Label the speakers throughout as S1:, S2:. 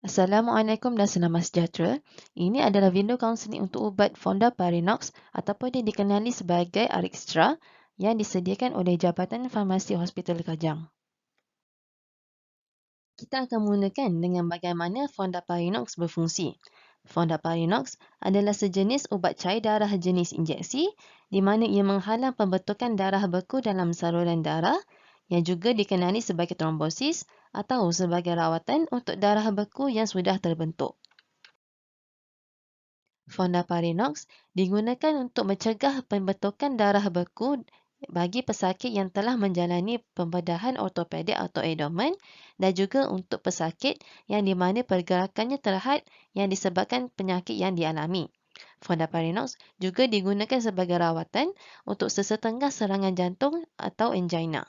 S1: Assalamualaikum dan selamat sejahtera. Ini adalah video kaunseling untuk ubat Fondaparinux ataupun dia dikenali sebagai Arixtra yang disediakan oleh Jabatan Farmasi Hospital Kajang. Kita akan mulakan dengan bagaimana Fondaparinux berfungsi. Fondaparinux adalah sejenis ubat cair darah jenis injeksi di mana ia menghalang pembentukan darah beku dalam saluran darah yang juga dikenali sebagai trombosis atau sebagai rawatan untuk darah beku yang sudah terbentuk. Fondaparinux digunakan untuk mencegah pembentukan darah beku bagi pesakit yang telah menjalani pembedahan ortopedik atau abdomen dan juga untuk pesakit yang di mana pergerakannya terhad yang disebabkan penyakit yang dialami. Fondaparinux juga digunakan sebagai rawatan untuk sesetengah serangan jantung atau angina.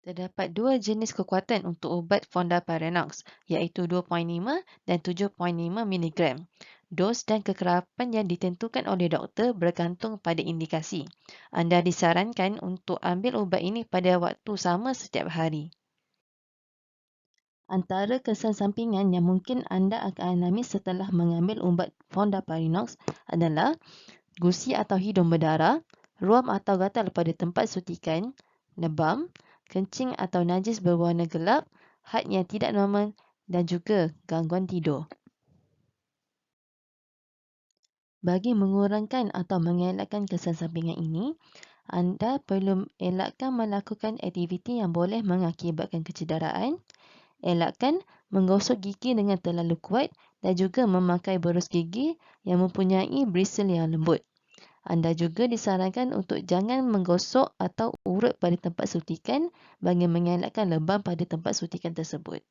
S1: Terdapat dua jenis kekuatan untuk ubat Fondaparinux, iaitu 2.5 dan 7.5 mg. Dos dan kekerapan yang ditentukan oleh doktor bergantung pada indikasi. Anda disarankan untuk ambil ubat ini pada waktu sama setiap hari. Antara kesan sampingan yang mungkin anda akan alami setelah mengambil ubat Fondaparinux adalah gusi atau hidung berdarah, ruam atau gatal pada tempat suntikan, lebam, kencing atau najis berwarna gelap, had yang tidak normal dan juga gangguan tidur. Bagi mengurangkan atau mengelakkan kesan sampingan ini, anda perlu elakkan melakukan aktiviti yang boleh mengakibatkan kecederaan, elakkan menggosok gigi dengan terlalu kuat dan juga memakai berus gigi yang mempunyai bristle yang lembut. Anda juga disarankan untuk jangan menggosok atau urut pada tempat suntikan bagi mengelakkan lebam pada tempat suntikan tersebut.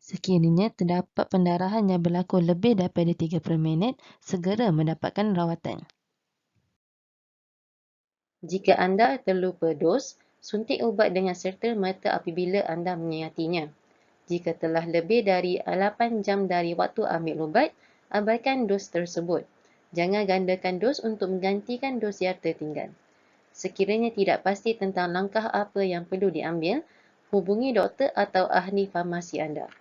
S1: Sekiranya terdapat pendarahan yang berlaku lebih daripada 30 minit, segera mendapatkan rawatan. Jika anda terlupa dos, suntik ubat dengan serta-merta apabila anda menyiasatinya. Jika telah lebih dari 8 jam dari waktu ambil ubat, abaikan dos tersebut. Jangan gandakan dos untuk menggantikan dos yang tertinggal. Sekiranya tidak pasti tentang langkah apa yang perlu diambil, hubungi doktor atau ahli farmasi anda.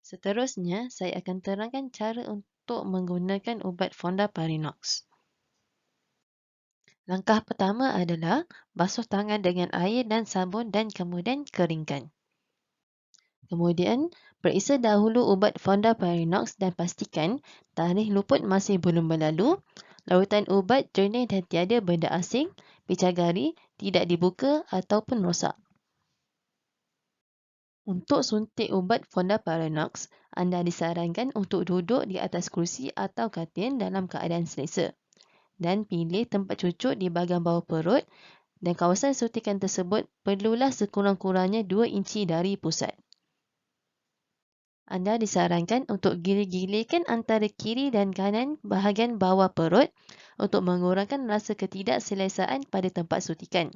S1: Seterusnya, saya akan terangkan cara untuk menggunakan ubat Fondaparinux. Langkah pertama adalah basuh tangan dengan air dan sabun dan kemudian keringkan. Kemudian, periksa dahulu ubat Fondaparinux dan pastikan tarikh luput masih belum berlalu, larutan ubat jernih dan tiada benda asing, picagari tidak dibuka ataupun rosak. Untuk suntik ubat Fondaparinux, anda disarankan untuk duduk di atas kerusi atau katil dalam keadaan selesa dan pilih tempat cucuk di bahagian bawah perut dan kawasan suntikan tersebut perlulah sekurang-kurangnya 2 inci dari pusat. Anda disarankan untuk gila-gilakan antara kiri dan kanan bahagian bawah perut untuk mengurangkan rasa ketidakselesaan pada tempat suntikan.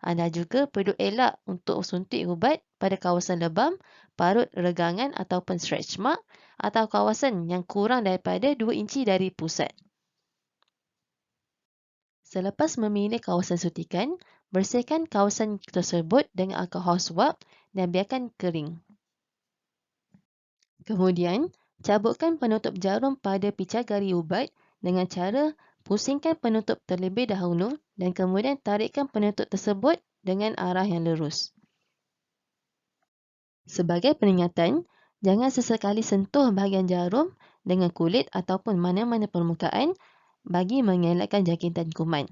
S1: Anda juga perlu elak untuk suntik ubat pada kawasan lebam, parut regangan ataupun stretch mark atau kawasan yang kurang daripada 2 inci dari pusat. Selepas memilih kawasan suntikan, bersihkan kawasan tersebut dengan alkohol swab dan biarkan kering. Kemudian, cabutkan penutup jarum pada picagari ubat dengan cara pusingkan penutup terlebih dahulu dan kemudian tarikkan penutup tersebut dengan arah yang lurus. Sebagai peringatan, jangan sesekali sentuh bahagian jarum dengan kulit ataupun mana-mana permukaan bagi mengelakkan jangkitan kuman.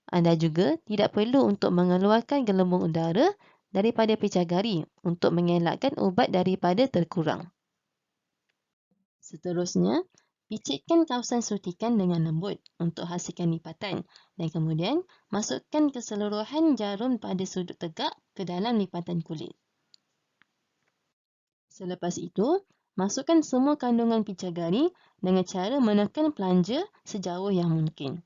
S1: Anda juga tidak perlu untuk mengeluarkan gelembung udara daripada picagari untuk mengelakkan ubat daripada terkurang. Seterusnya, picitkan kawasan suntikan dengan lembut untuk hasilkan lipatan dan kemudian masukkan keseluruhan jarum pada sudut tegak ke dalam lipatan kulit. Selepas itu, masukkan semua kandungan picagari dengan cara menekan plunger sejauh yang mungkin.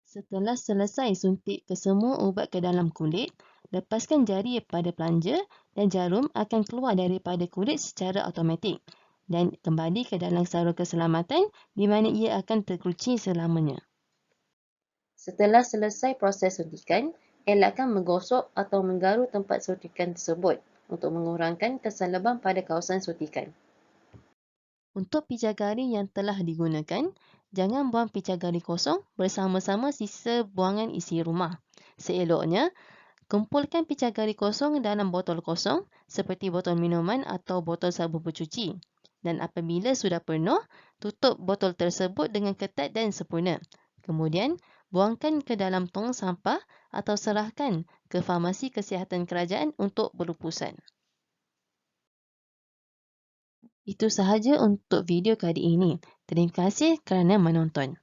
S1: Setelah selesai suntik kesemua ubat ke dalam kulit, lepaskan jari pada plunger dan jarum akan keluar daripada kulit secara automatik dan kembali ke dalam sarung keselamatan di mana ia akan terkunci selamanya. Setelah selesai proses suntikan, elakkan menggosok atau menggaru tempat suntikan tersebut untuk mengurangkan kesan lebam pada kawasan suntikan. Untuk pijagari yang telah digunakan, jangan buang pijagari kosong bersama-sama sisa buangan isi rumah. Seeloknya, kumpulkan pijagari kosong dalam botol kosong seperti botol minuman atau botol sabun pencuci. Dan apabila sudah penuh, tutup botol tersebut dengan ketat dan sempurna. Kemudian, buangkan ke dalam tong sampah atau serahkan ke farmasi kesihatan kerajaan untuk berupusan. Itu sahaja untuk video kali ini. Terima kasih kerana menonton.